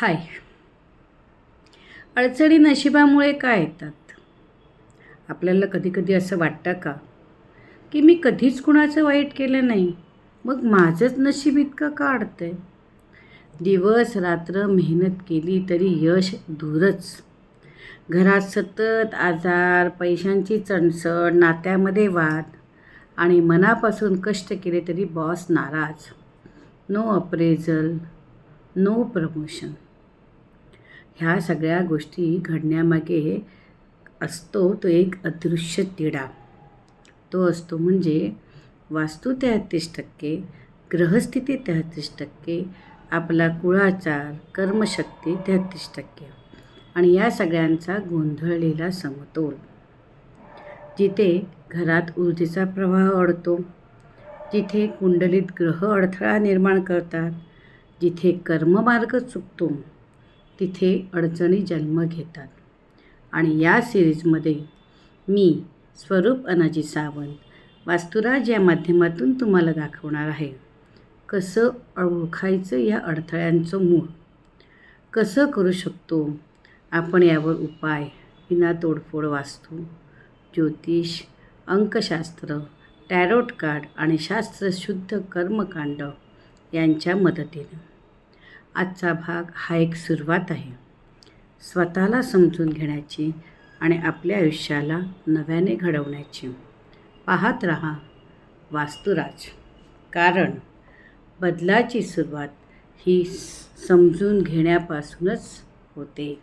हाय. अडचणी नशिबामुळे का येतात? आपल्याला कधी-कधी असं वाटतं का, की मी कधीच कुणाचं वाईट केलं नाही, मग माझंच नशीब इतकं का अडतंय? दिवस रात्र मेहनत केली तरी यश दूरच. घरात सतत आजार, पैशांची चणचण, नात्यामध्ये वाद आणि मनापासून कष्ट केले तरी बॉस नाराज. No appraisal, no promotion. ह्या सगळ्या गोष्टी घडण्यामागे असतो तो एक अदृश्य तिढा. तो असतो म्हणजे वास्तू 33%, ग्रहस्थिती 33%, आपला कुळाचार, कर्मशक्ती 33% आणि या सगळ्यांचा गोंधळलेला समतोल. जिथे घरात ऊर्जेचा प्रवाह अडतो, जिथे कुंडलीत ग्रह अडथळा निर्माण करतात, जिथे कर्ममार्ग चुकतो, तिथे अडचणी जन्म घेतात. आणि या सिरीजमध्ये मी स्वरूप अनाजी सावंत, वास्तुराज या माध्यमातून तुम्हाला दाखवणार आहे कसं ओळखायचं या अडथळ्यांचं मूळ, कसं करू शकतो आपण यावर उपाय विना तोडफोड वास्तू, ज्योतिष, अंकशास्त्र, टॅरोट कार्ड आणि शास्त्रशुद्ध कर्मकांड यांच्या मदतीने. आजचा भाग हा एक सुरुवात आहे स्वतःला समजून घेण्याची आणि आपल्या आयुष्याला नव्याने घडवण्याची. पाहत रहा वास्तुराज, कारण बदलाची सुरुवात ही समजून घेण्यापासूनच होते.